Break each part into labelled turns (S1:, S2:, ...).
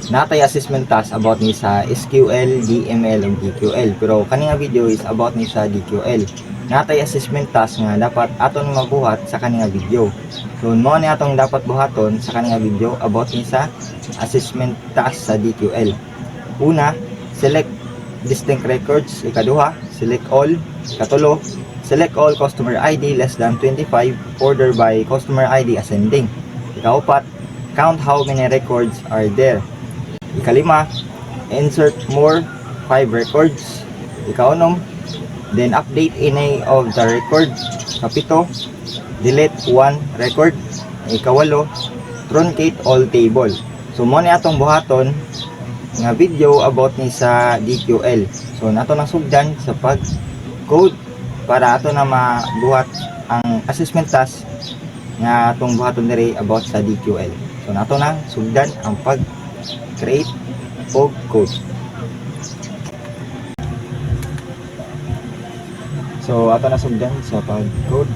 S1: natay assessment task about ni sa SQL, DML, ug DQL. Pero kani nga video is about ni sa DQL. Natay assessment task nga dapat aton mabuhat sa kani nga video. So mo ni atong dapat buhaton sa kani nga video about ni sa assessment task sa DQL. Una, select distinct records. Ikaduha, select all. Ikatulo, select all customer ID less than 25, order by customer ID ascending. Ikaupat, count how many records are there. Ikalima, insert more 5 records. Ikaunom, then update any of the record. Kapito, delete 1 record. Ikawalo, truncate all table. So mo ni atong buhaton nga video about ni sa DQL. So nato nang sugdan sa pag code para ato na mabuhat ang assessment task nga atong buhaton diri about sa DQL. So nato na sugdan ang pag create og code. So ato na sugdan sa pag code.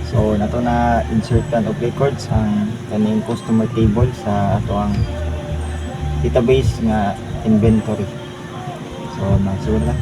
S1: So nato na insertan og records ang kaning customer table sa ato ang database nga inventory. So magsulat na.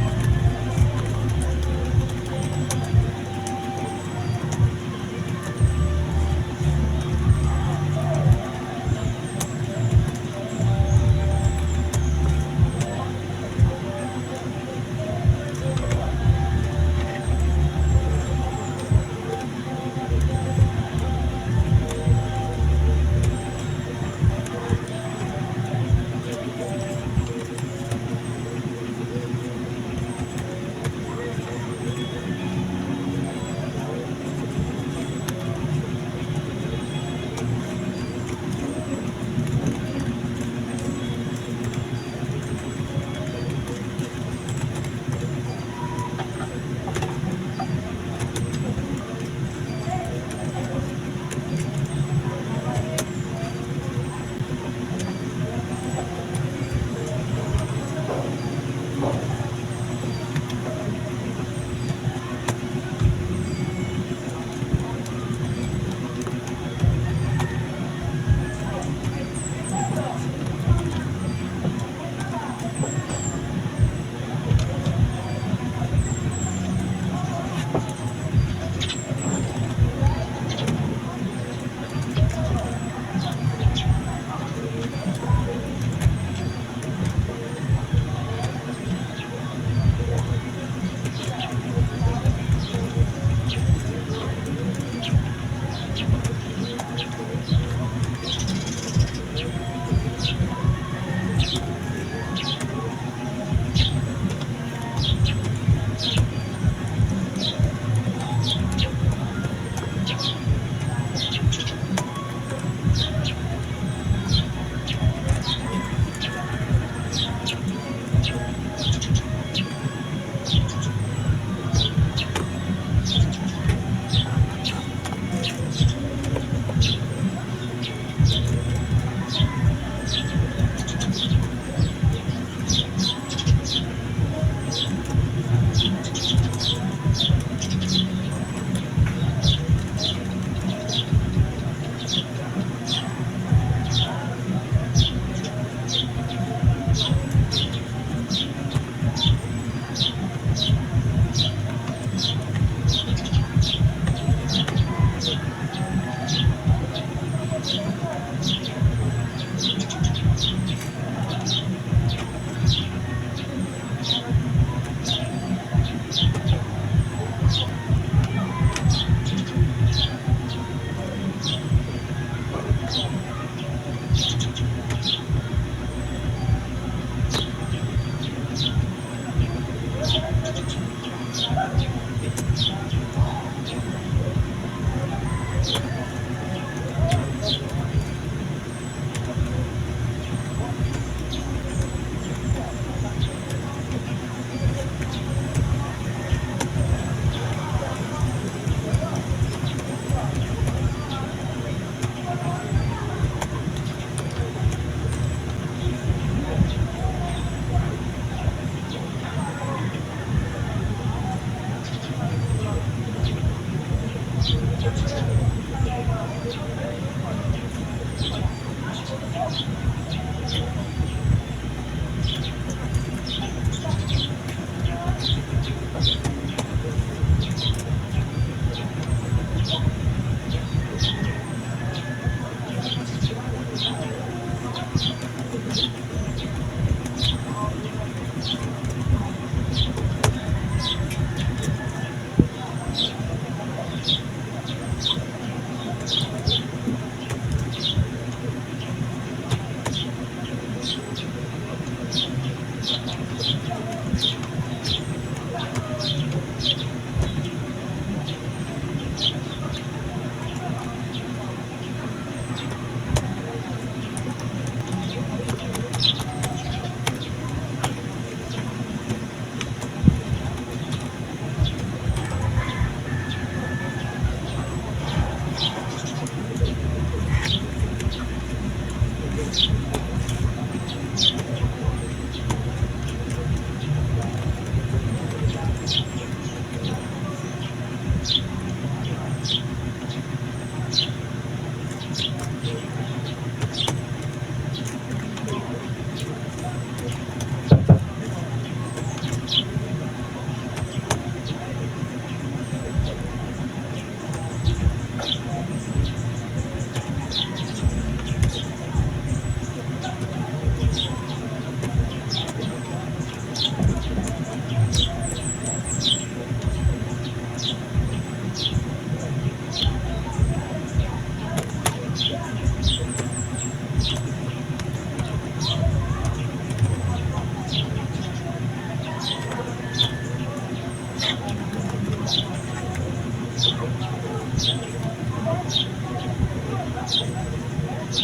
S1: So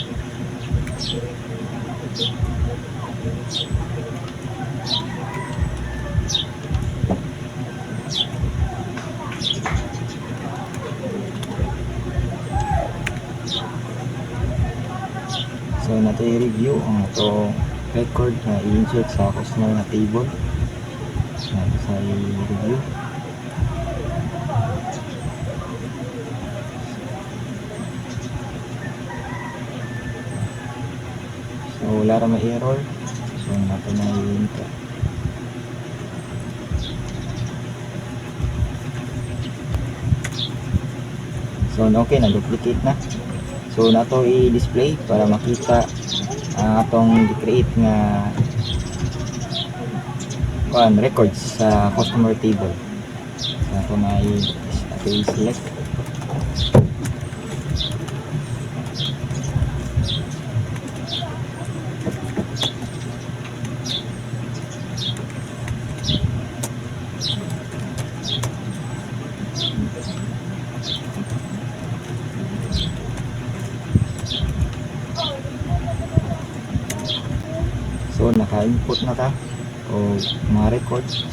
S1: nato i-review ang ito record na i-insert sa customer na table. Nato sa i-review. So wala ra may error. So nato na i-enter. So okay na, duplicate na. So nato i-display para makita ang atong i-create nga records sa customer table. So nato na i-select. So naka-input na ta o mga records.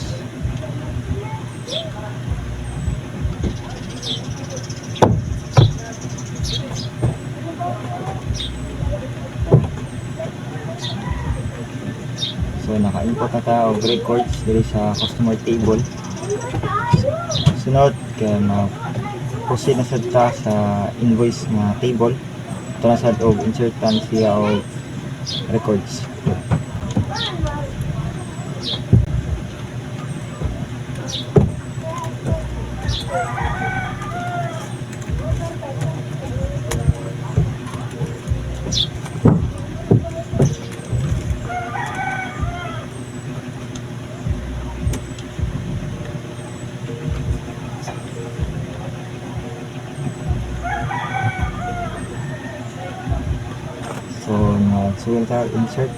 S1: So naka-input na ta og records diri sa customer table. Sunod kay proceed na sad ta sa invoice nga table. Ito na sad og insertan siya og records. So nag-suwil ta insert.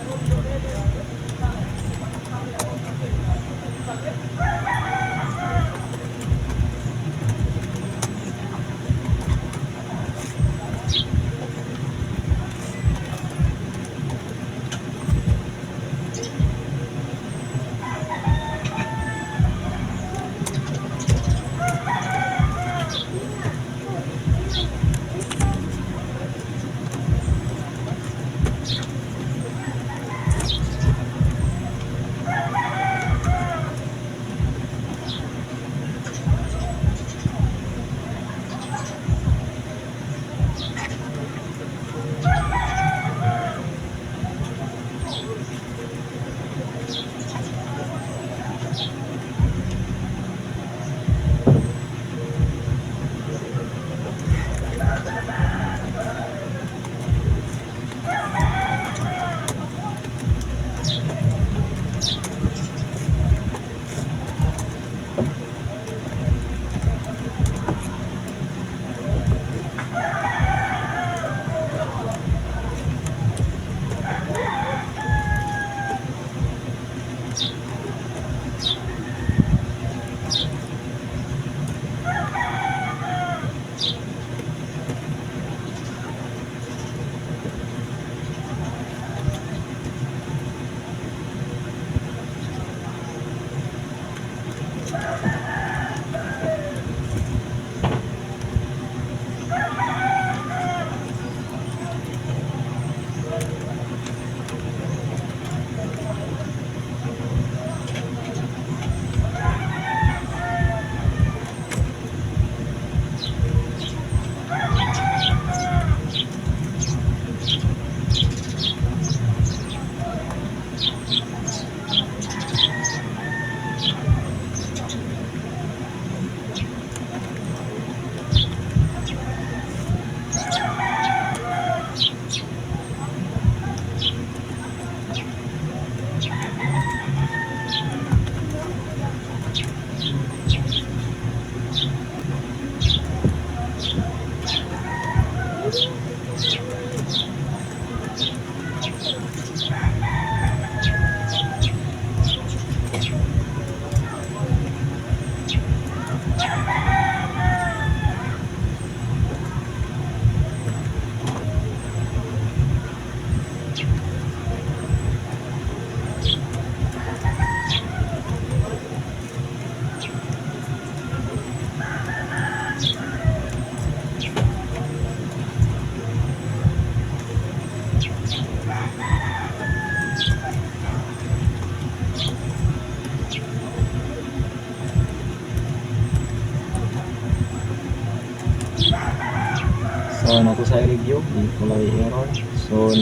S1: So nato sa review di wala error. So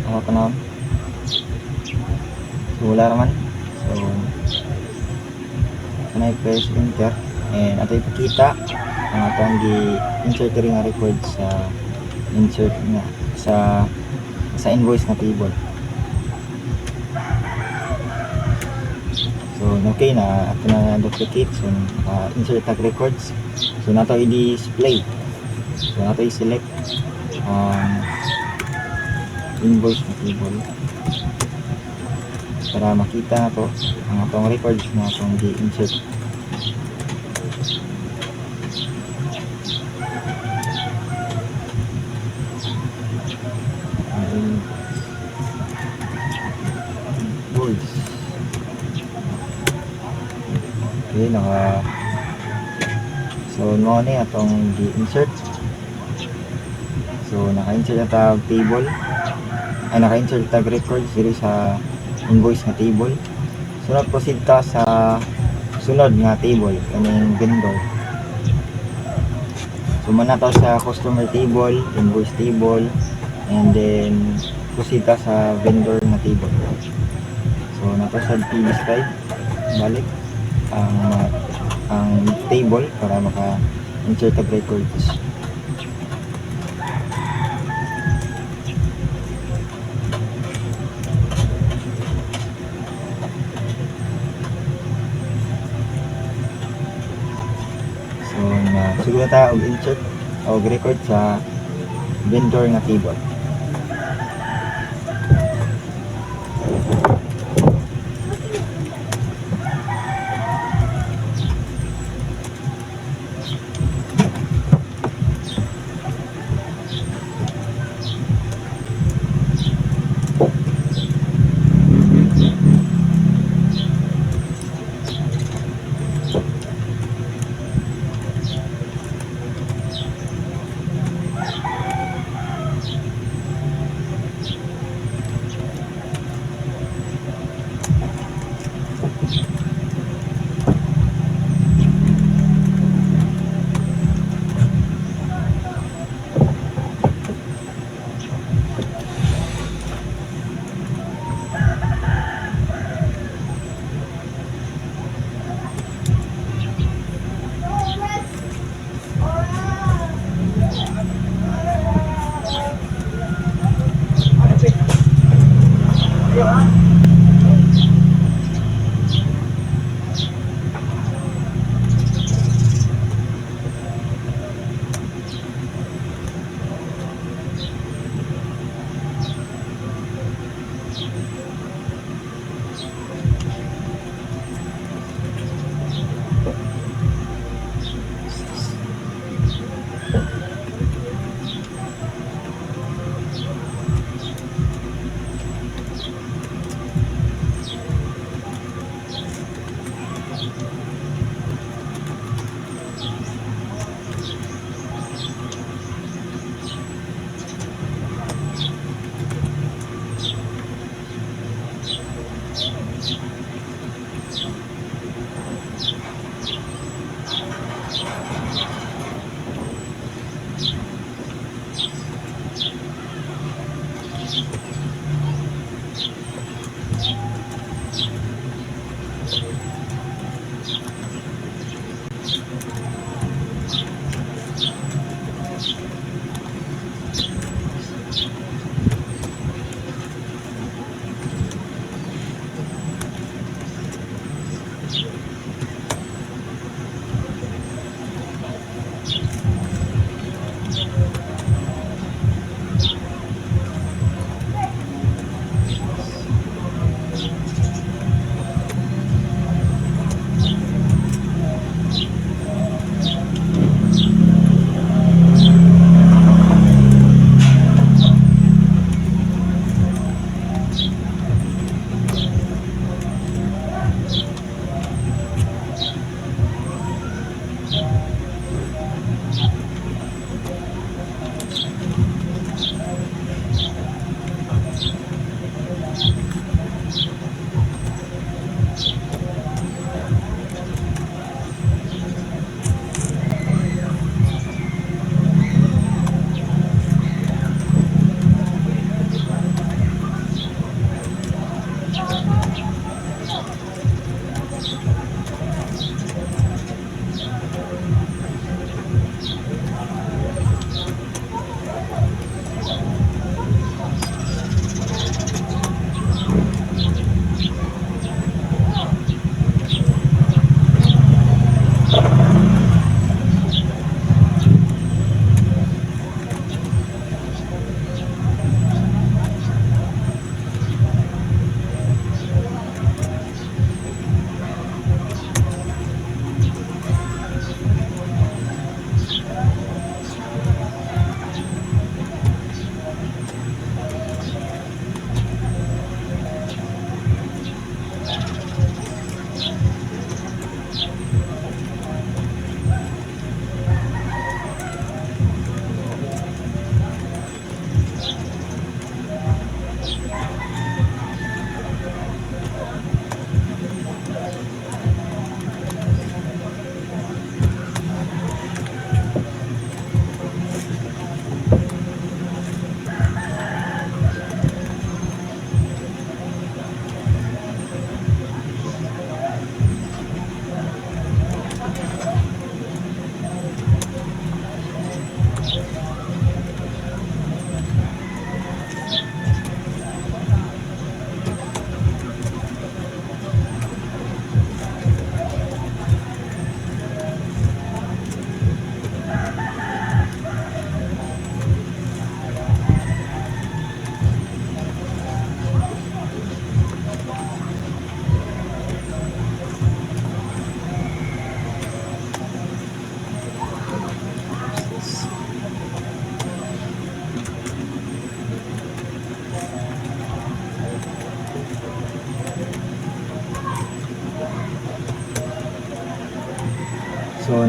S1: ano ka na, so wala naman. So kanay press enter and ato ipakita ang atong gi-insert nga record sa insert nga sa invoice nga table. So okay na ato na duplicate, so insert tag records. So nato i-display, so nato i-select invoice na table para makita na to ang atong records na atong di-insert. Okay, so mo ni atong di-insert. So naka-insert na tag table, ay naka-insert tag records diri sa invoice nga table. So proceed ta sa sunod nga table kaning vendor. So muna ta sa customer table, invoice table, and then proceed ta sa vendor nga table. So nato sa previous slide balik ang table para maka-insert tag records. Siguro ta og insert o record sa vendor nga table.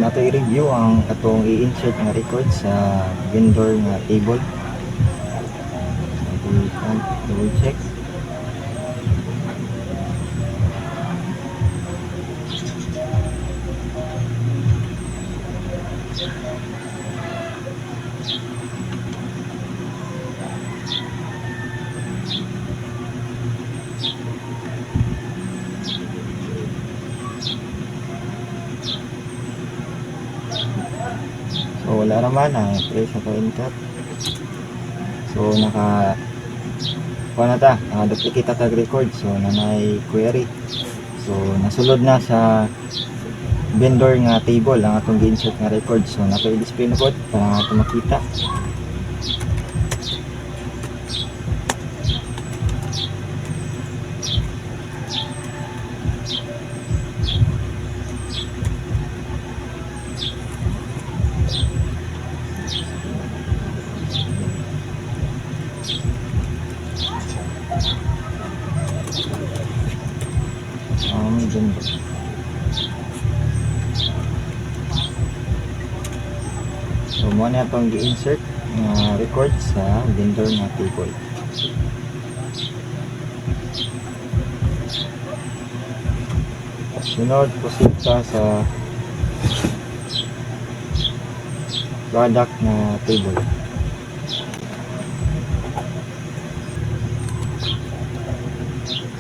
S1: nato i-review ang atong i-insert nga record sa vendor nga table. Double check. So wala naman ang trace na enter. So duplicate tag record. So nanay query. So nasulod na sa vendor nga table ang atong gi-insert nga record. So nato i-display na pod para ato makita. Vendor. So mo na itong gi-insert nga record sa vendor nga table. Sunod, proceed ka sa product na table.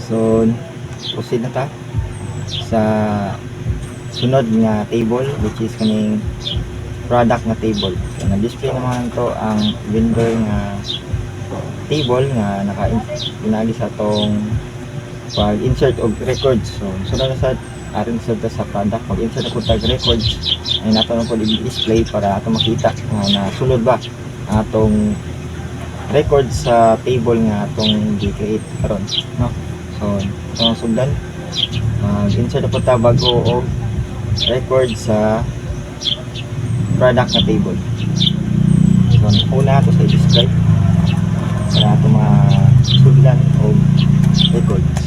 S1: So proceed na ta sa sunod nga table, which is kaning product nga table. So na-display naman to ang vendor nga table nga naka-inali sa tong pag-insert og records. So sunod na sa atin sa product, mag-insert ako tag records ay nato na po i-display para ato makita nga nasulod ba ang atong records sa table nga atong gi-create karon, no? So itong sundan, mag-insert po ta bago o record sa product na table. So una ito sa describe para ito masuglan o records.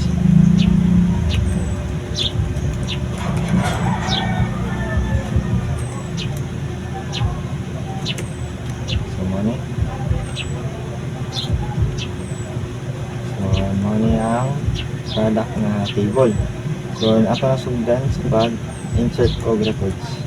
S1: So muna ang product na table. So ato na sugdan sa pag-insert og records.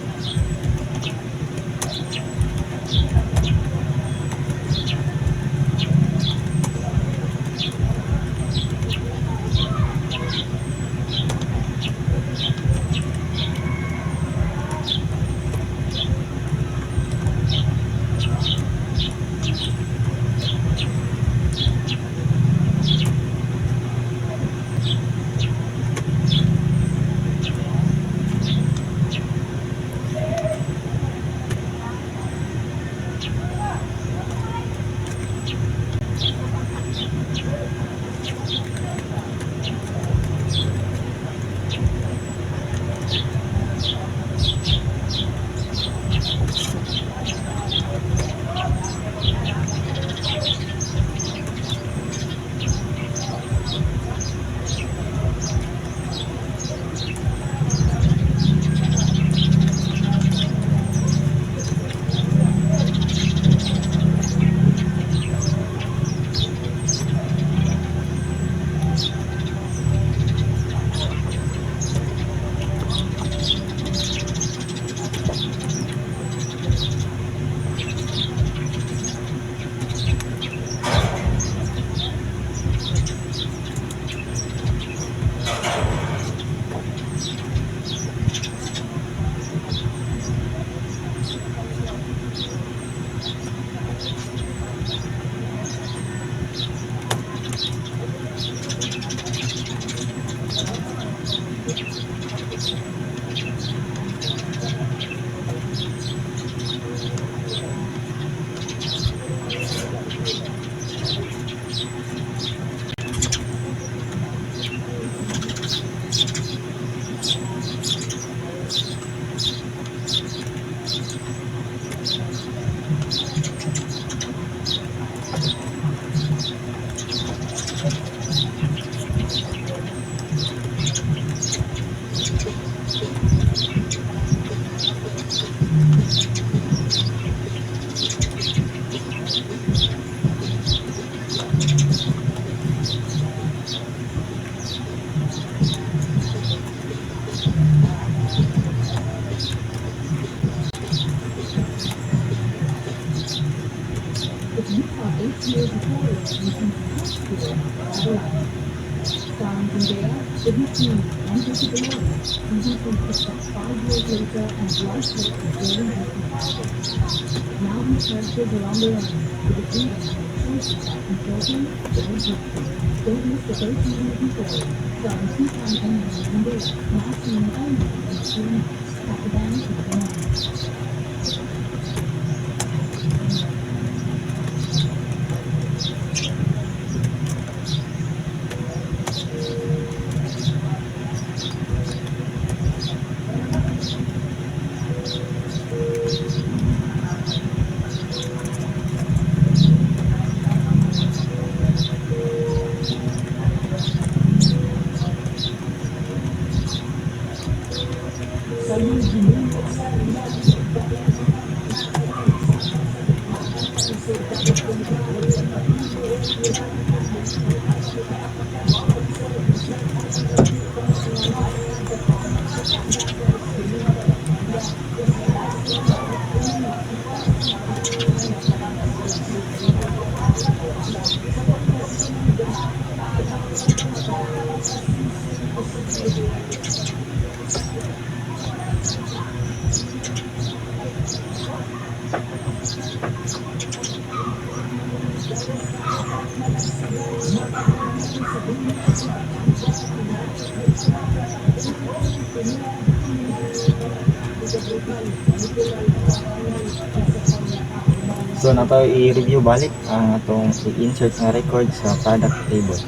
S1: So nato i-review balik ang atong i-insert nga record sa product table.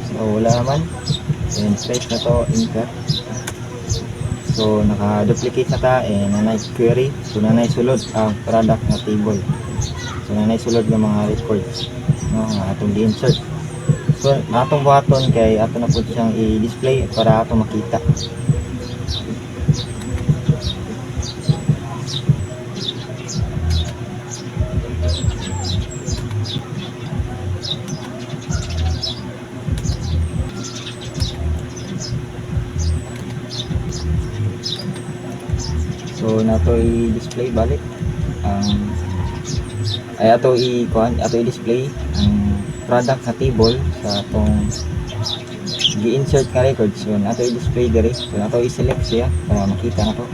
S1: So wala naman, and place na to insert. So naka-duplicate na ta and nanay query, so nanay sulod ang product na table. So nanay sulod ng mga records no nga atong i-insert. So atong buhaton kay ato na pud siyang i-display para ato makita. So nato i-display balik ay ato i-display ang product sa table sa atong gi-insert nga record. So nato i-display dire. So nato i-select siya para makita nato.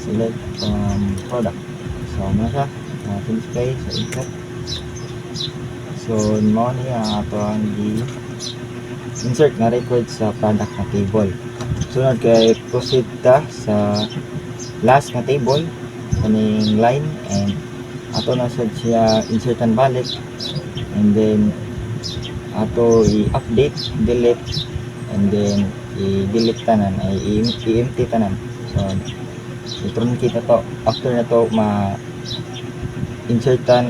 S1: Select product. So muna siya display sa insert. So mo niya ato ang insert nga record sa product na table. Sunod kay proceed ta sa last nga table kaning line and ato na sad siya insertan balik and then ato i-update, delete and then i-delete tanan ay i-empty tanan. So i-truncate na to. After na to ma-insertan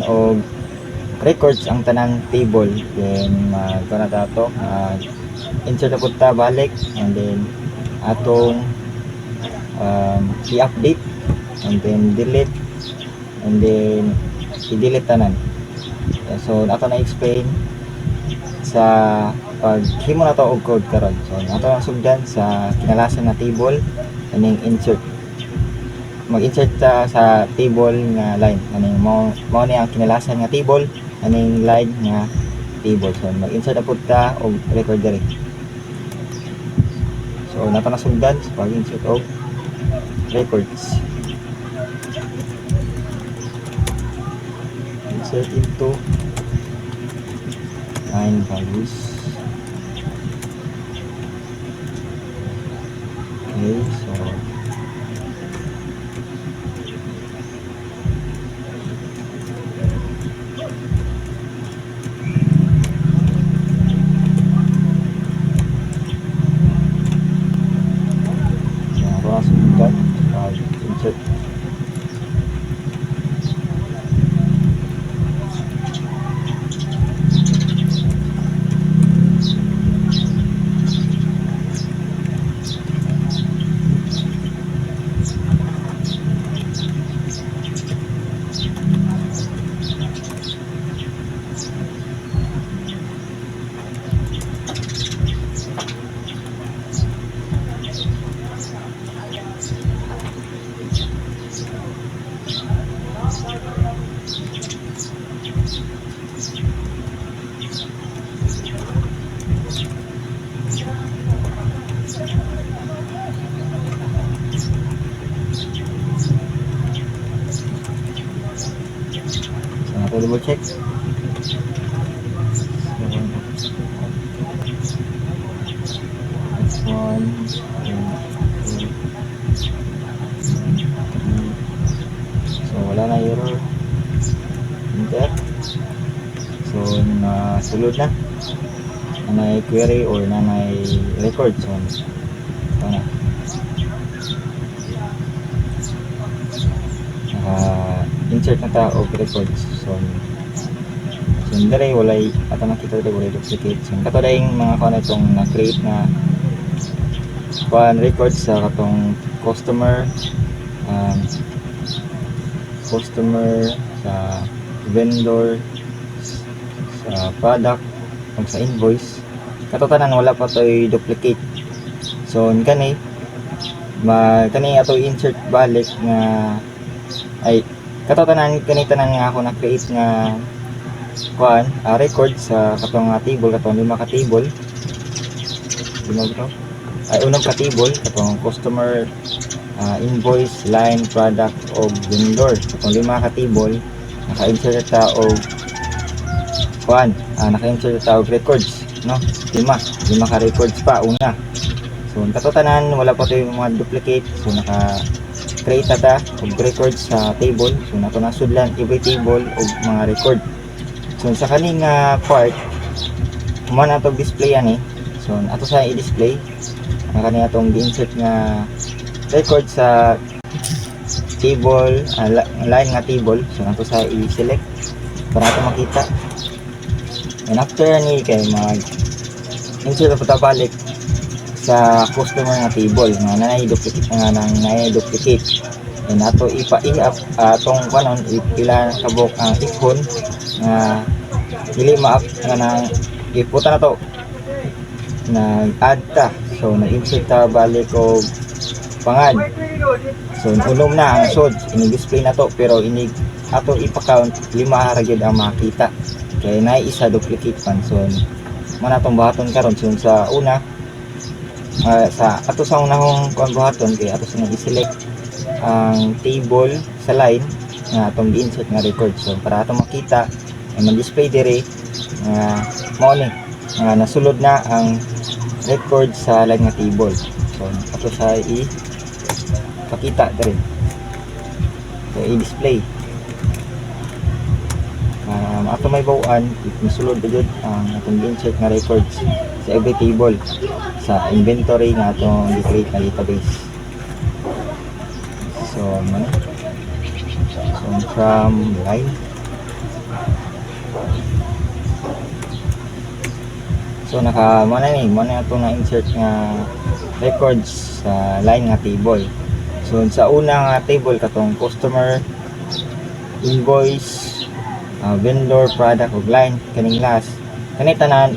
S1: o records ang tanang table, then magkana ta to insert na po ta balik and then atong i-update and then delete and then i-delete tanan. So ato na explain sa paghimo na to og code karon. So ato na sugdan sa kinalasan na table kaning insert. Mag-insert ta sa table nga line kaning mao ni ang kinalasan nga table kaning line nga table. So mag-insert na pud ta og record diri. So nato na sugdan sa pag-insert og records. Insert into line values. Okay, so So, double check. So, one, two, three. So, wala na error. Enter. So, nasulod na. Nanay query or nanay record. So, ito na. Insert na ta og records. So, dire walay ato nakita diri walay duplicate. So, kato dayong mga kuan itong na-create na kuan records sa katong customer, sa vendor, sa product, kung sa invoice. Kato tanan wala pa toy duplicate. So, kani ato insert balik nga ay katatanan tanan nga ako na-create nga kuan record sa katong table, katong 5 ka table. Ay unang ka table katong customer, invoice, line, product o vendor. Katong 5 ka table naka-insert ta og kuan, naka-insert ta og records, no? 5 ka records pa una. So katatanan wala pa toy mga duplicate. So create ta og records sa table. So nato na sudlan every table og mga record. So sa kaning part mo na to display ani. So ato sa i-display ang kani atong gi-insert nga record sa table, line nga table. So nato sa i-select para ato makita. And after ni kay mag insert pa balik sa customer nga table nga nanay duplicate nga nang nanay duplicate. And ato ipa-i-up atong kanon ipila kabok ang icon nga dili ma-up nga nang iputa na to nag-add ta. So na-insert ta balik og pangad. So unom na ang sod ini-display na to pero ini ato ipa-count 5 ra gyud ang makita kay naay isa duplicate pan. So man atong buhaton karon. So sa una sa ato sa unahong kuan buhaton kay ato sa i-select ang table sa line nga atong gi-insert nga record. So para ato makita ay man-display dire nga mao ni nga nasulod na ang record sa line nga table. So ato sa i-pakita dire. So i-display ato may bawaan nasulod jud ang atong gi-insert nga records sa every table sa inventory nga atong i-create na database. So from line, so mana ito na insert nga records sa line nga table. So sa una nga table katong customer, invoice, vendor, product ug line kaning last kani tanan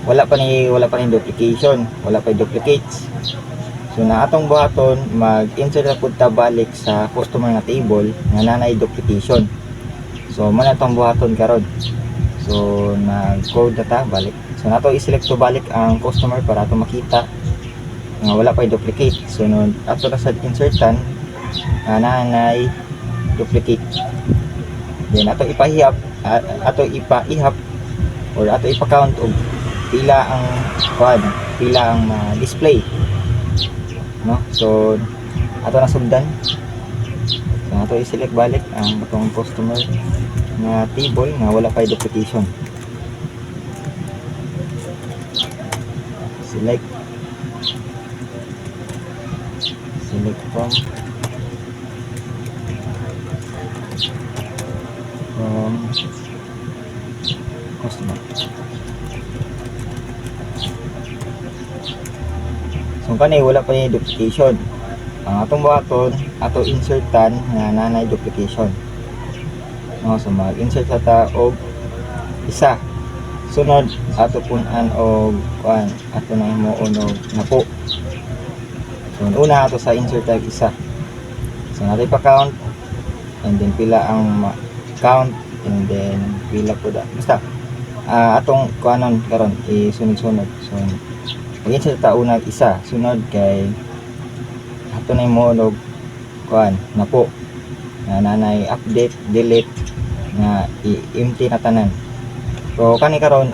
S1: wala pa ni duplication, wala pa duplicates. So na atong buhaton mag-insert na pud ta balik sa customer nga table nga nanay duplication. So man atong buhaton karon. So nag-code na ta balik. So nato i-select to balik ang customer para ato makita nga wala pa duplicate. So nun ato na sa insertan nga nanay duplicate. Then ato ipa-ihap or ato ipa-count og pila ang display, no? So ato na sugdan. So ato i-select balik ang atong customer nga table nga wala pa duplication. Select from customer. So kani wala pa ni duplication. Ang atong buhaton ato insertan nga nanay duplication. No, so mag-insert ta og isa. Sunod ato punan og kuan ato na mo og napo. So una ato sa insert type isa. So natin pa count and then pila ang count and then pila po da. Basta atong kuanon karon isunod-sunod. So mag-insert ta una isa, sunod kay ato na mo og kuan napo. Nanay update, delete nga i-empty na tanan. So kani karon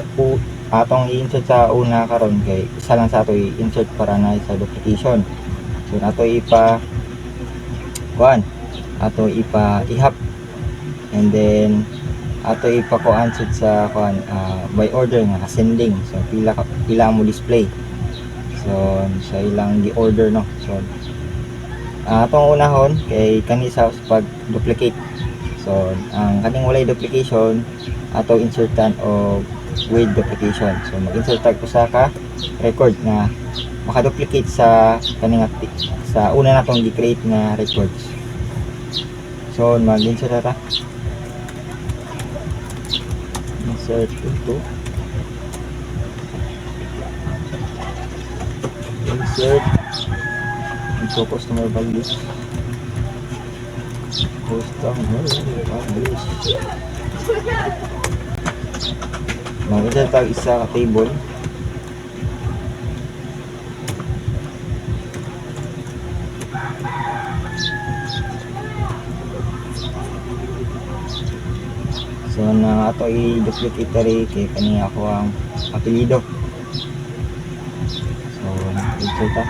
S1: atong i-insert sa una karon kay isa lang sa ato i-insert para na sa duplication. So ato ipa kuan, ato ipa ihap and then ato ipa kuan sa kuan by order nga ascending. So pila mo display. So sa ilang gi-order no. So atong unahon kay kani sa pag duplicate. So ang kaning walay duplication ato insertan o with duplication. So mag-insert tag usa ka record na maka-duplicate sa kaning sa una natong gi-create na records. So mag-insert ta. Insert into insert into customer values. Mag-insert tag isa ka table. So na ato i-duplicate tari kay kani ako ang apelyido. So insert ta.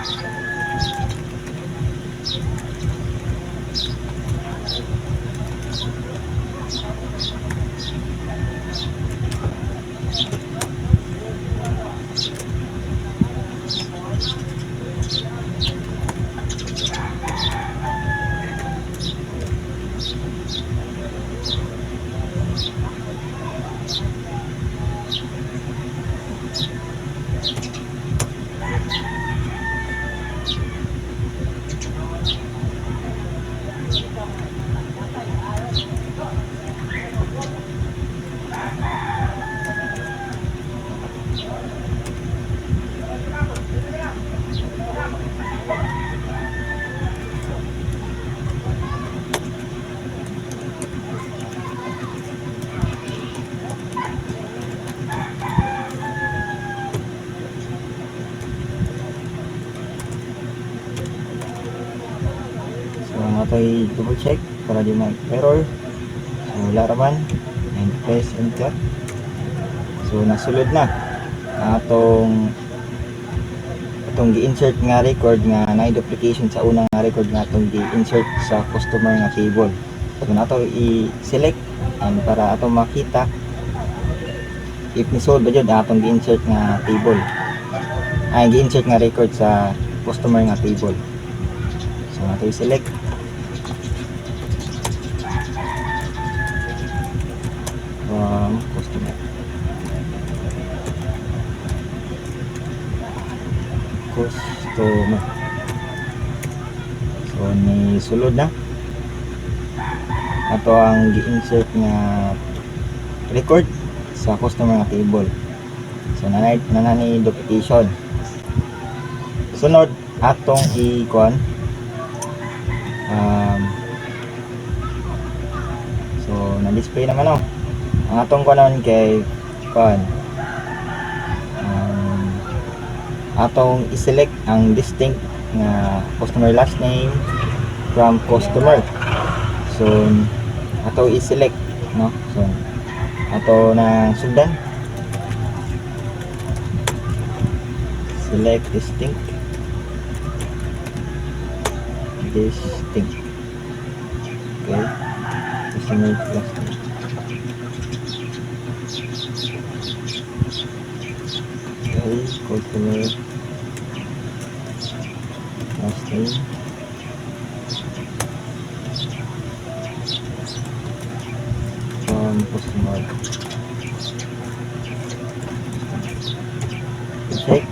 S1: Nato double check para di mag error. So wala raman and press enter. So nasulod na atong gi-insert nga record nga na duplication sa unang record nga atong gi-insert sa customer nga table. So nato i-select and para atong makita if ni-solve ba jud atong gi-insert nga table. Gi-insert nga record sa customer nga table. So nato i-select customer. So ni sulod na ato ang gi-insert nga record sa customer nga table. So nanay duplication. Sunod atong i-kuan so na-display naman ang atong kuanon kay kuan atong i-select ang distinct nga customer last name from customer. So ato i-select no. So ato na sundan select distinct okay customer last name. Customer last name from customer. Check.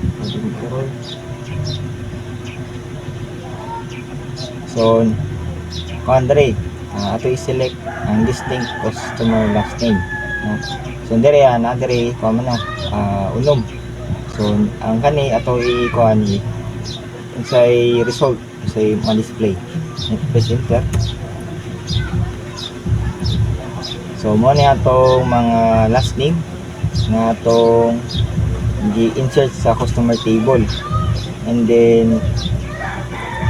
S1: So Andre ato i-select ang distinct customer last name. no? So dire na dire ko man unom. So ang kani ato i-kuan ni unsay result unsay ma-display. Press enter. So mo ni atong mga last name nga atong gi-insert sa customer table, and then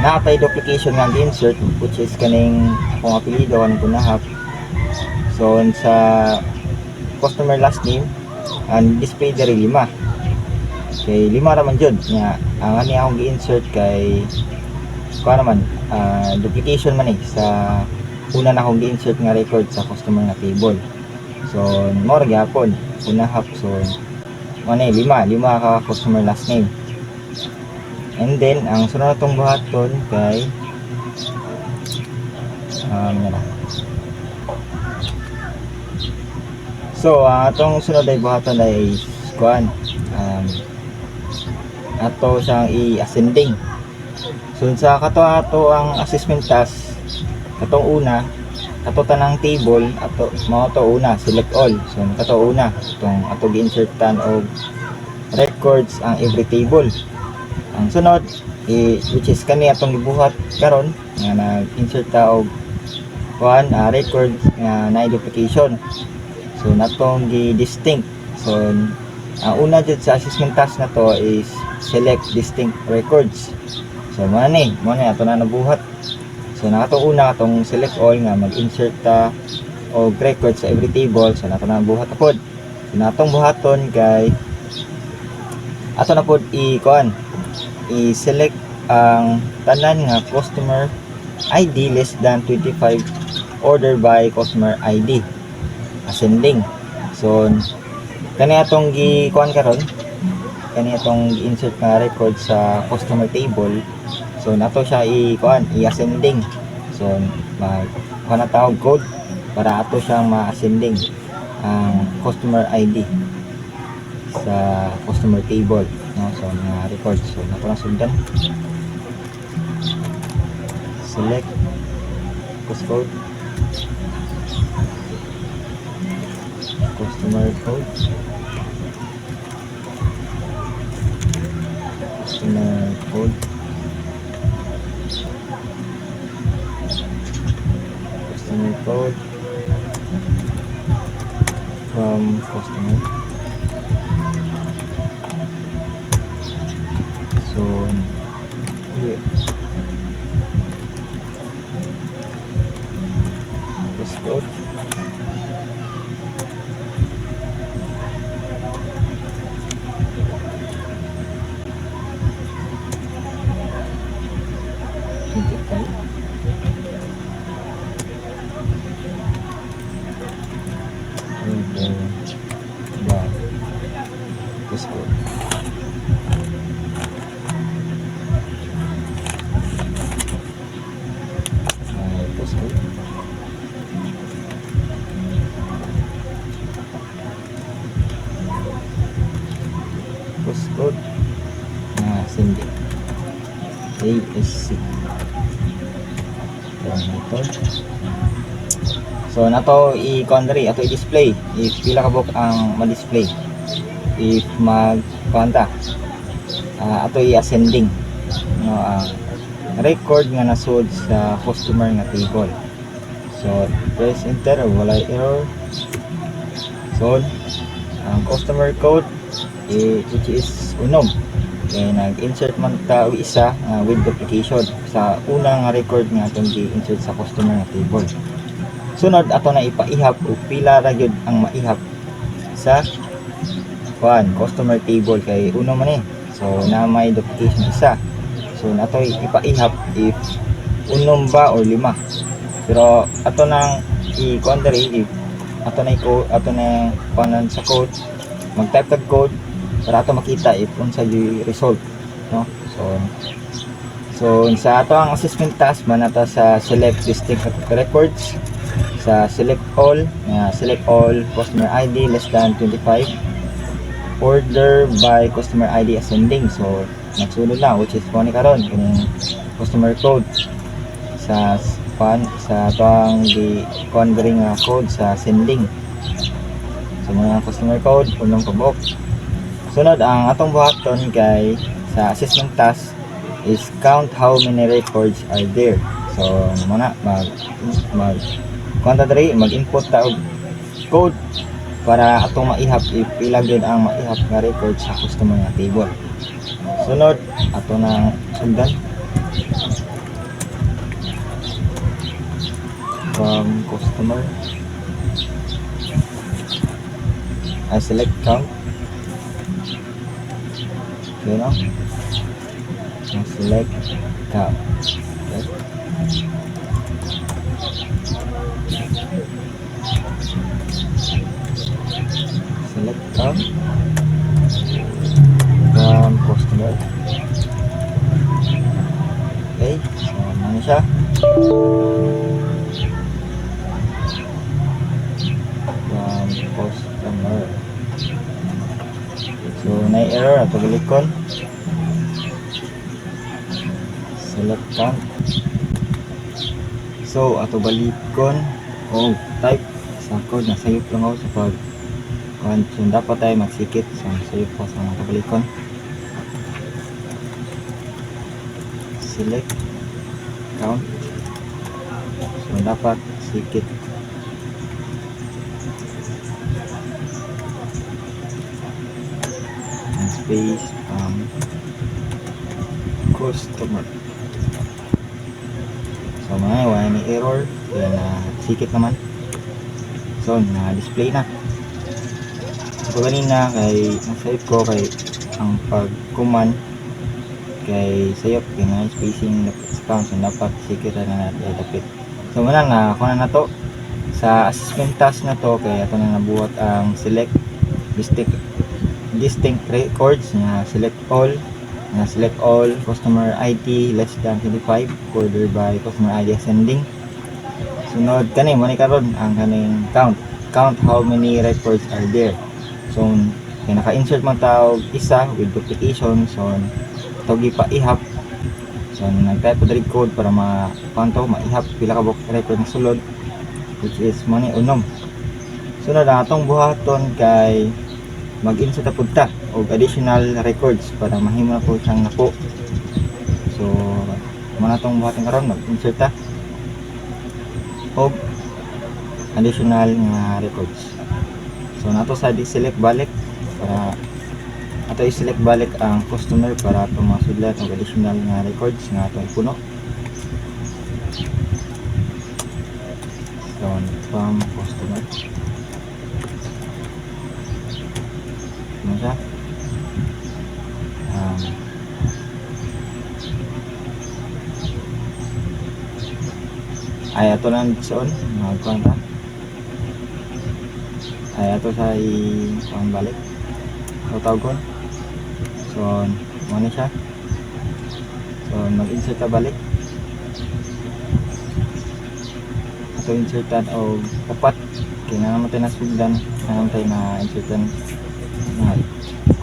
S1: nakatay duplication nga gi-insert, which is kaning akong apelyido kanang punahap. So sa customer last name and display diri 5 kay 5 raman jud nga ang ani akong gi-insert kay kuha naman duplication man sa una na akong gi-insert nga record sa customer nga table. So mo ra gyapon punahap. So manay 5 ka customer last name, and then ang sunod natong buhaton kay so atong sunod ay buhaton ay kuan ato siyang i-ascending. So sa ato ang assessment task katong una ato tanang table ato mao to una select all. So kato una itong ato gi-insertan og records ang every table. Ang sunod which is kani atong gibuhat karon nga nag-insert ta og kuan record nga na duplication. So natong gi-distinct. So ang una jud sa assessment task na to is select distinct records. So mo na ato na nabuhat. So nato una atong select all nga mag-insert ta og record sa every table. So nato na buhat pod. So natong buhaton kay ato na pod i-select ang tanan nga customer ID less than 25 order by customer ID ascending. So kani atong gi-kuan karon, kani atong insert nga record sa customer table. So nato siya i-ascending. So kuha tawag code para ato siyang ma-ascending ang customer ID sa customer table, no? So nga record. So nato lang sundan. Select code, customer code, customer code, customer code from customer. So here this code, postcode na sindi ASC. So nato i-country ato i-display if pila ka book ang ma-display if mag-konta ato i-ascending, no, record nga nasud sa customer nga table. So press enter, wala error. So ang customer code which is unom kay nag-insert man ta og isa with duplication sa una nga record nga atong gi-insert sa customer nga table. Sunod ato na ipaihap og pila ra gyud ang maihap sa customer table kay uno man so na may duplication isa. So nato ipaihap if unom ba or 5. Pero ato nang i-country if ato na kuanan sa code, mag-type tag code para ato makita if unsa yung result, no? So sa ato ang assessment task man ato sa select distinct records, sa select all customer ID less than 25 order by customer ID ascending. So nagsunod lang which is ni karon kung customer code sa sa atong di countering code sa sending. So mga customer code unang pabok. Sunod ang atong buhaton kay sa assessment task is count how many records are there. So muna mag kuanta diri mag-input ta og code para atong maihap ipila gyud ang maihap nga record sa customer nga table. Sunod ato nang sundan from customer I select count. Okay, no? Select count. Okay. Select count from customer. Okay, so ano siya? From customer. So na error ato galikon. Select count. So ato balikon o type sa code na sayop lang ako sa pag so dapat tayo magsikit so sayop pa sa mga balikon. Select count. So dapat sikit. And space customer. So mga wala ni error kaya na sikit naman. So na display na. So kanina kay nasave ko kay ang pag-command kay sayop kay na spacing count so dapat sikit na natin dapit. So muna na ako na to sa assessment task na to kay ato na nabuhat ang select distinct records na select all customer ID less than 25 order by customer ID ascending. Sunod kani mo ni karon ang kaning count how many records are there. So kay naka-insert man tawag isa with duplication so tawag pa ihap. So nag-type ko diri code para ma-count maihap pila ka record na sulod which is mo ni unom. Sunod ang atong buhaton kay mag-insert ta pud ta og additional records para mahimo na po siyang napo. So muna tong buhaton karon mag-insert ta og additional nga records. So nato sa select balik para ato i-select balik ang customer para ato masudlat og additional nga records nga ato ipuno. So from customer ano siya? Ay ato lang soon magkuhan ta ay ato sa i-kuhan balik o tawgon. So ano siya? So mag-insert ta balik ato insertan o upat kaya na naman tayo nasugdan na naman tayo na insertan na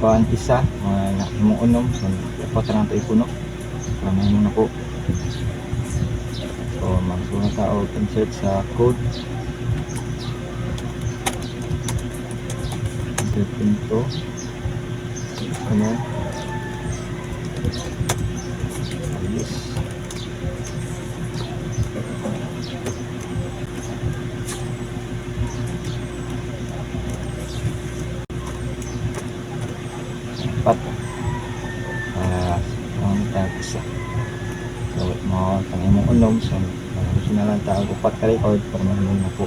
S1: kuhan isa na imuunom so upat na nato ipuno para mahimo na po. So magsunod ta o insert sa code insert pinto ano yes pat ang isa so mo tangay mo unom so sinalang tawag upat ka record para mahimo na po.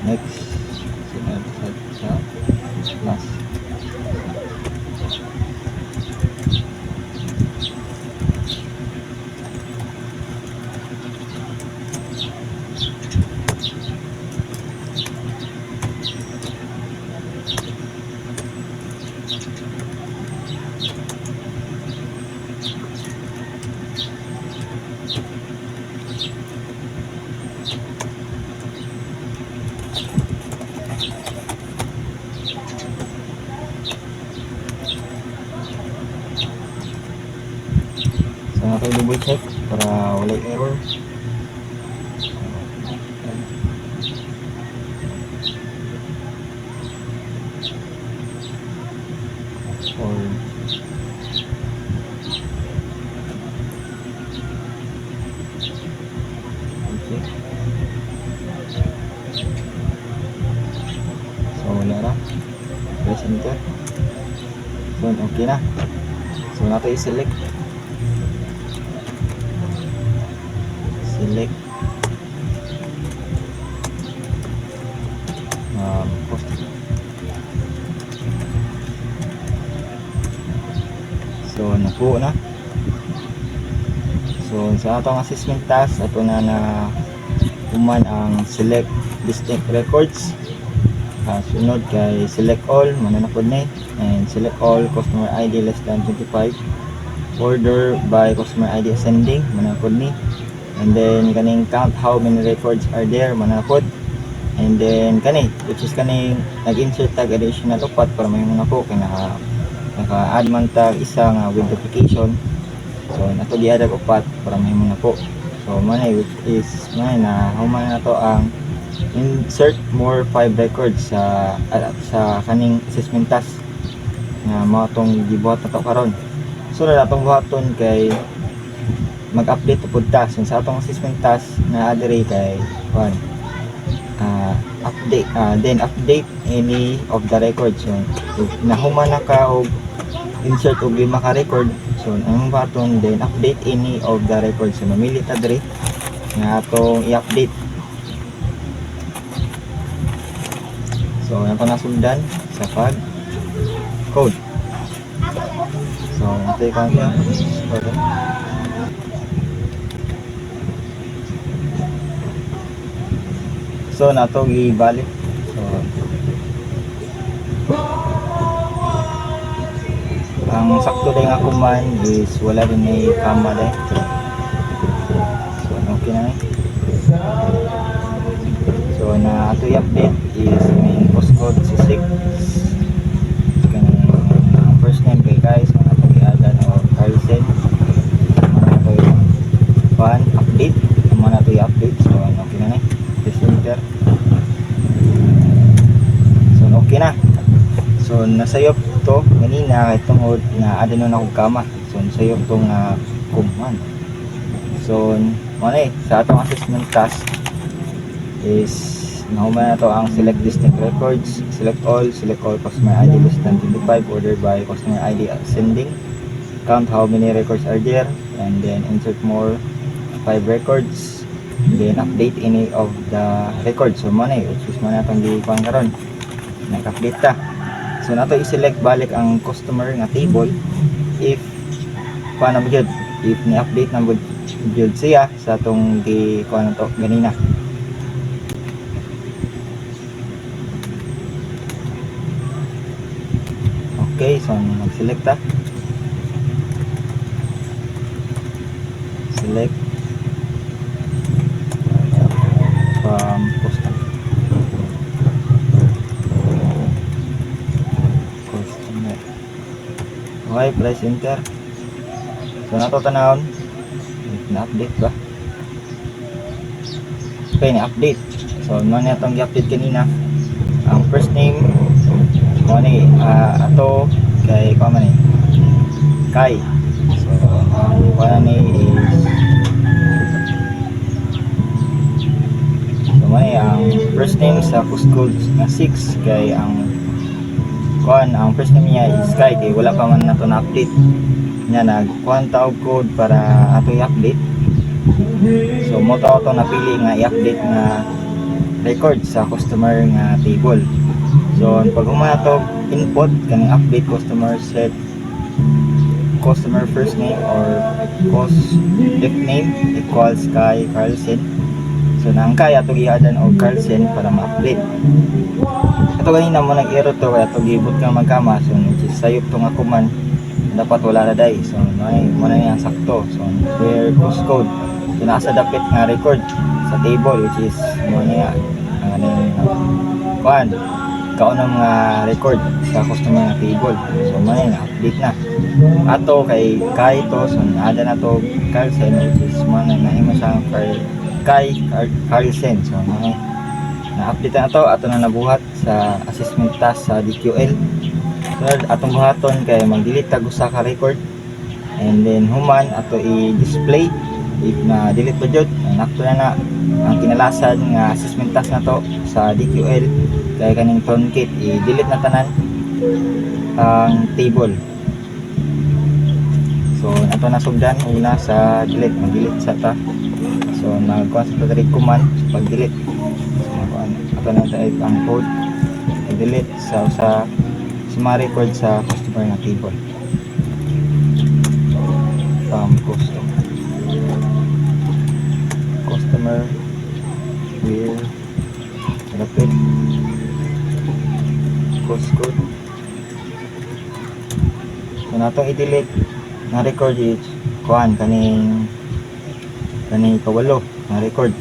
S1: next sa plus. So nato double check para wala error. Or okay. So wala na. Press enter. So okay na. So nato i-select. Select post. So nakuha na. So sa atong assessment task ato na human ang select distinct records. Sunod kay select all mananapod ni, and select all customer ID less than 25, order by customer ID ascending mananapod ni, and then kaning count how many records are there mananapod, and then kani which is kaning nag-insert tag additional upat para may mga po kay naka-add man tag isa nga with duplication. So nato di add upat para may mga po. So manay which is manay na human na to ang insert more 5 records sa kaning assessment task nga mao tong gibuhat na to karon. So na atong buhaton kay mag-update pud task sa atong assessment task na adire kay update then update any of the records. So nahuman na ka og insert og 5 ka record, so ang button then update any of the records. So mamili ta dire nga atong i-update. So yan pa nasundan sa pag code. So natin ko niya. So nato gibalik. So ang sakto din nga command is wala din may comma din. So okay na. So na ato i-update is main postcode si 6 kaning first name kay guys mga ato i-add o Carlsen mga ato update mga ato i-update. So okay na press enter. So okay na. So nasayop to ganina kay tungod na add na akong kama. So nasayop tong command. So muna sa atong assessment task is nahuman na to ang select distinct records, select all customer ID less than 25, order by customer ID ascending, count how many records are there, and then insert more 5 records, then update any of the records. So muna which is muna itong gikuhan karon nag-update ta. So nato i-select balik ang customer nga table if paano mo jud, if ni-update na jud siya sa itong gikuhan na to ganina. Okay, so mag-select ta. Select from customer. Okay, press enter. So nato tanawon na-update ba? Okay, na-update. So ano na itong i-update kanina. Ang first name ni ato kay man Kai. So ang kuha ni is so man ang first name sa postcode nga 6 kay ang first name niya is Kai kay wala pa man nato na update nya nagkuhan ta og code para ato i-update. So mo to napili nga i-update nga record sa customer nga table. So pag humana to input kaning update customer set customer first name or if name equals kay Carlsen. So nang kaya to gihadan og Carlsen para ma-update. Ato ganina mo nag-error to kaya to gibot kang magkama, so which is sayop to nga command dapat wala na day. So mo na yang sakto. So where postcode so nasa dapit nga record sa table which is mo na ang aning kuan kaunang record sa customer nga table. So mo na update na ato kay to, so ada na to Carlsen which is mo na nahimo siyang Carlsen. So na-update na to ato na nabuhat sa assessment task sa DQL. So atong buhaton kay mag-delete tag usa ka record and then human ato i-display if na delete pa jud nakto na ang kinalasan nga assessment task na to sa DQL kay kaning truncate i-delete na tanan ang table. So ato na sugdan una sa delete, mag-delete sa ta. So mag-concentrate command pag-delete. So ato na type ang code i-delete sa mga record sa customer nga table from customer will repeat postcode. So natong i-delete na record is kuan kaning kawalo na record.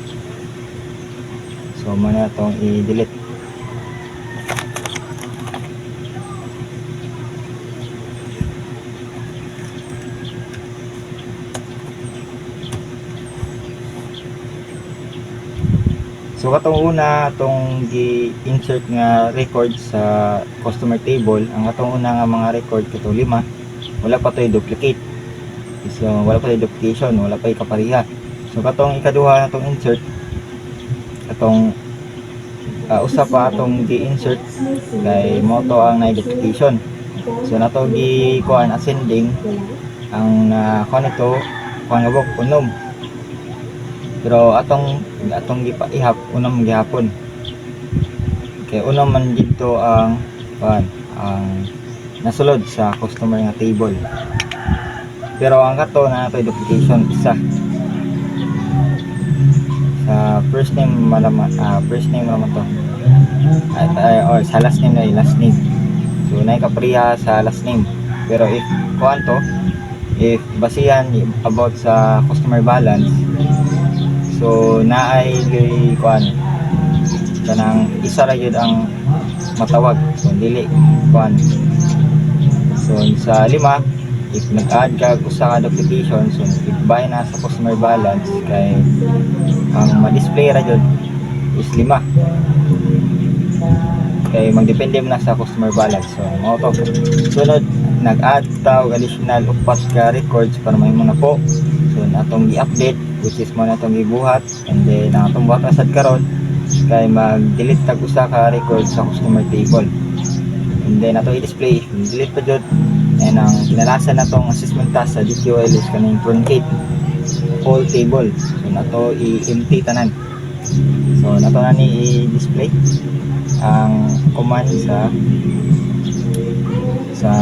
S1: So mo na itong i-delete. So katong una atong gi-insert nga record sa customer table, ang katong una nga mga record kato 5, wala pa toy duplicate. So wala pa toy duplication, wala pa kapareha. So katong ikaduha natong insert atong usa pa atong gi-insert kay mo to ang duplication. So nato gi kuan ascending ang kuan ito kuan gabok unom. Pero atong ihap unang gihapon kay unang man dito ang nasulod sa customer nga table. Pero ang kato na nato duplication isa sa first name malaman to or sa last name na last name. So nay kapriya sa last name. Pero if kuan to if basihan about sa customer balance, so naay kuan kanang isa ra gyud ang matawag. So dili kuan. So sa 5 if nag-add ka usa ka duplication, so if-buy na sa customer balance kay ang ma-display ra gyud is 5. Kay magdepende na sa customer balance. So mao to. Sunod nag-add ta og additional 4 ka records para mahimo na po. So natong gi-update which is mo natong gibuhat and then ang atong buhat sad karon kay mag-delete tag usa ka record sa customer table. And then ato i-display, delete pa jud. And ang kinalasan natong assessment task sa DQL is kaning truncate all table. So nato i-empty tanan. So nato na ni i-display ang command sa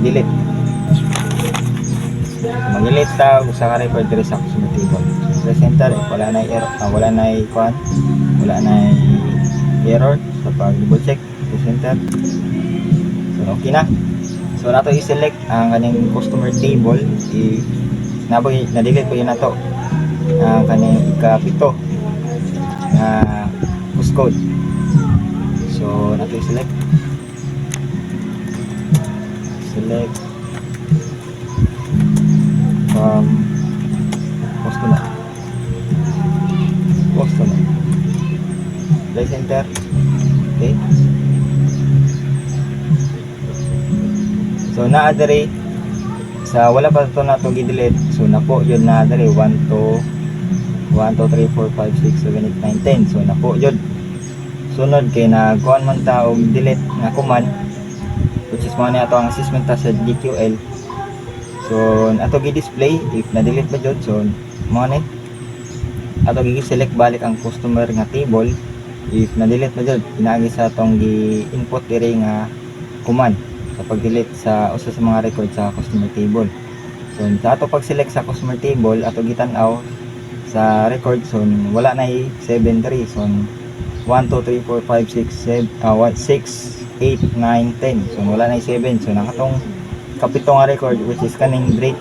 S1: delete. Mag-delete ta usa ka record diri sa customer table. Press enter, wala na error, wala na error sa pag double check. Press enter. So okay na. So nato i-select ang kaning customer table, na-delete ko yun nato ang kaning ika-7 na postcode. So nato i-select from customer. Press enter. Okay. So naa diri sa wala pa to nato gi-delete. So napo yun na diri 1 2 3 4 5 6 7 8 9 10. So napo yun. Sunod kay na kuan man ta og delete nga command which is mo na ato ang assessment task sa DQL. So ato gi-display if na delete ba jud. So mo ato gi-select balik ang customer nga table. If na-delete na jud, pinaagi sa atong gi-input diri nga command sa pag-delete sa usa sa mga record sa customer table. So sa ato pag-select sa customer table, ato gitan-aw sa record, so wala na 7 diri. So 1 2 3 4 5 6 7 6 8 9 10. So wala na 7. So nakatong kapito nga record, which is kaning Drake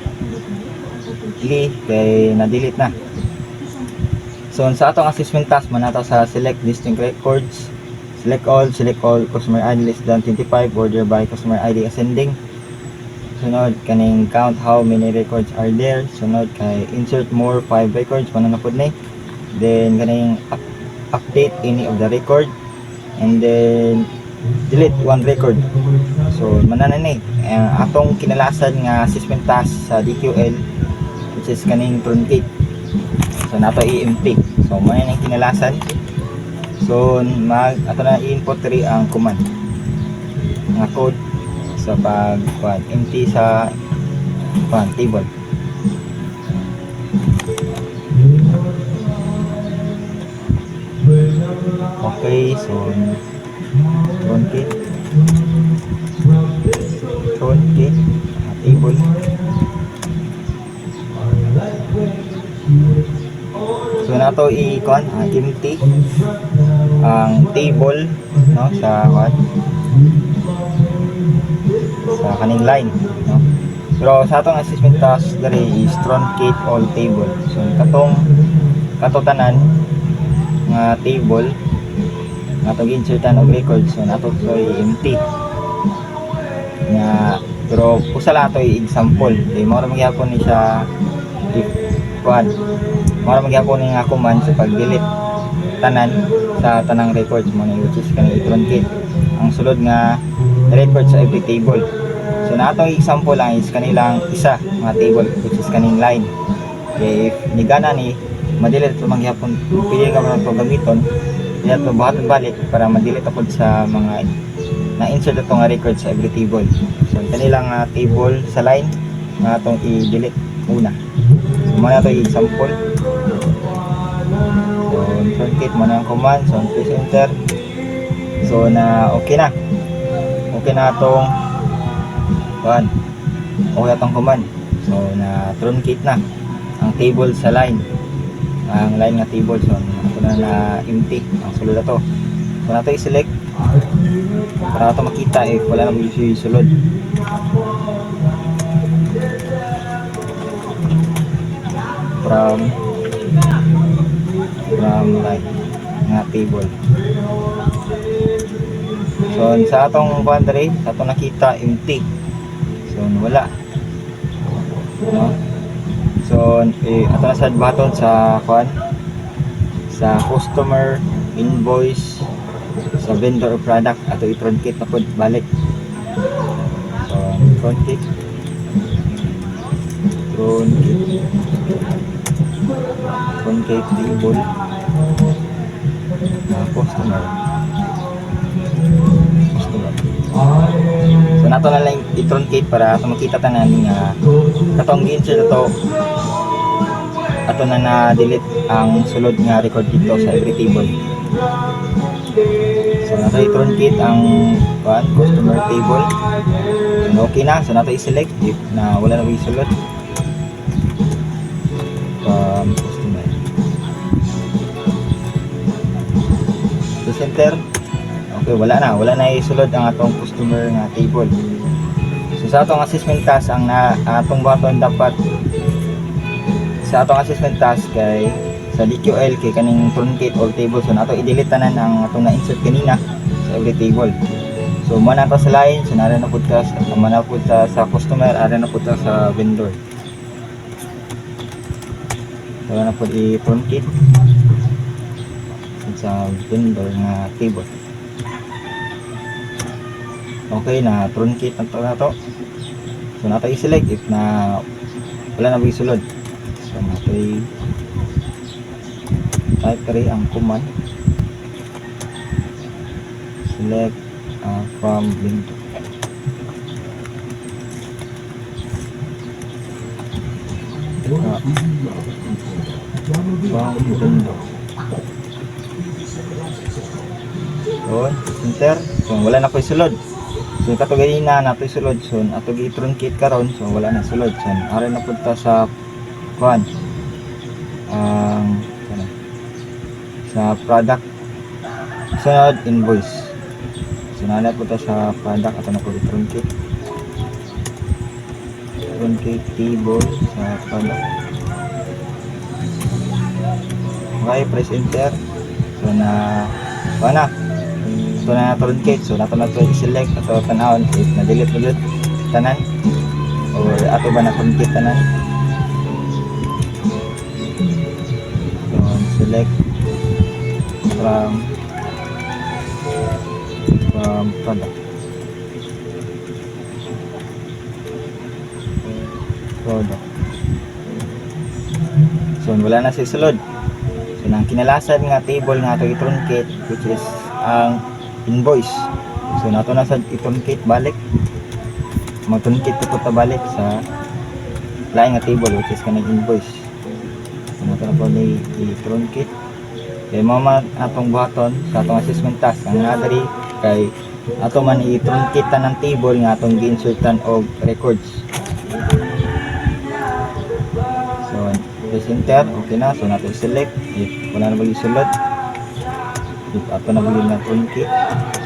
S1: Lee, kay na-delete na. So sa atong assessment task man nato sa select distinct records, select all customer ID less than 25, order by customer ID ascending. Sunod kaning count how many records are there. Sunod kay insert more 5 records, paano na pud ni. Then kaning update any of the record, and then delete 1 record. So manana ni atong kinalasan nga assessment task sa DQL, which is kaning truncate. So nato i-empty. So mo na kinalasan. So ato na i-input diri ang command nga code sa pag empty sa table. Okay, so truncate table. So nato empty ang table, no, sa kaning line, no. Pero sa atong assessment task diri is truncate all table. So katong tanan nga table nato gi-insertan og record, so nato empty nga. Pero usa lang ato example, kay mao ra magyapon ni siya if mara magyapon ni nga command sa pag-delete tanan sa tanang records mo, which is kanang truncate ang sulod nga record sa every table. So na atong example lang is kanilang isa nga table, which is kaning line. Okay, if nigana ni ma-delete ito magyapon, pili ka man ito gamiton, kaya ito buhaton balik para ma-delete apod sa mga na-insert ito nga record sa every table. So kanilang table sa line nga atong i-delete una. So muna ito i-example. So truncate mo na ang command. So press enter. So na okay na itong okay itong command. So na truncate na ang table sa line, ang line nga table. So ito na empty ang sulod ito. So na ito i-select para ito makita if wala na yung sulod. From line nga table. So sa atong boundary, sa atong nakita empty. So wala, no? So ato na sad button sa sa customer invoice, sa vendor or product, ato i-truncate na pod balik. So truncate table customer. So nato na lang i-truncate para makita tanan nga katong gi-insert ato na na-delete ang sulod nga record dito sa every table. So nato i-truncate ang customer table. So okay na. So nato i-select if na wala na sulod customer. So center. Okay, wala na isulod ang atong customer nga table. So sa atong assessment task, ang atong button dapat sa atong assessment task kay sa DQL kay kaning truncate all table. So nato i-delete tanan ang atong na-insert kanina sa every table. So muna to sa line, so nara na pud sa customer, ara na pud sa vendor. So na pud i-truncate sa vendor nga table. Okay na truncate na to. So nato i-select if na wala na isulod. So nato type kari ang command select from window. Bang mundo. So, enter. So, wala na ko sulod. So, katugay na nato sulod. So, ato gi-truncate karon. So, wala na sulod. So, ara na punta sa kuan. Sa product. Sunod, invoice. So, na punta sa product. Ato na ko i-truncate. Truncate table sa product. Okay, press enter. So, wala. So na truncate, so nato na to i-select ato tanawon if na-delete ulit tanan or ato ba na truncate tanan. So select from product. So wala na si sulod. So nang kinalasan nga table nga ato i-truncate, which is ang invoice. So nato na sa i-truncate balik. Mag-truncate ko ta balik sa lain nga table which is kanang invoice. So nato na po ni i-truncate. Kay mama atong buhaton sa atong assessment task ang nadari kay ato man i-truncate ta ng table nga atong gi-insertan og records. So press enter, okay na. So nato select if wala na mag-isulod. Ato na buli na truncate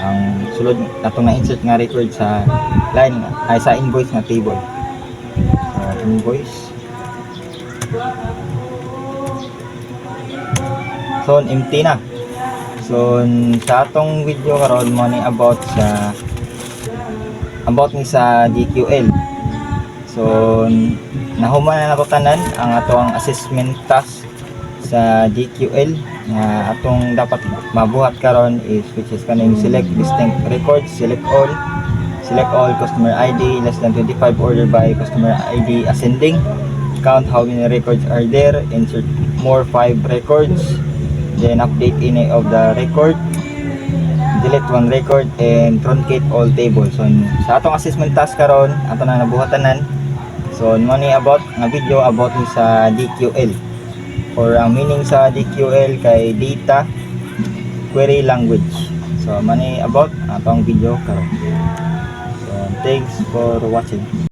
S1: ang sulod atong na-insert nga record sa line ay sa invoice nga table. So invoice. So empty na. So sa atong video karon mo ni about ni sa DQL. So nahuman na nato tanan ang atong assessment task sa DQL nga atong dapat mabuhat karon is which is kaning select distinct records, select all customer ID less than 25, order by customer ID ascending, count how many records are there, insert more 5 records, then update any of the record, delete 1 record, and truncate all tables. So sa atong assessment task karon ato na nabuhatanan. So mo ni about nga video about ni sa DQL. Or ang meaning sa DQL kay data query language. So mani about atong video karon. So thanks for watching.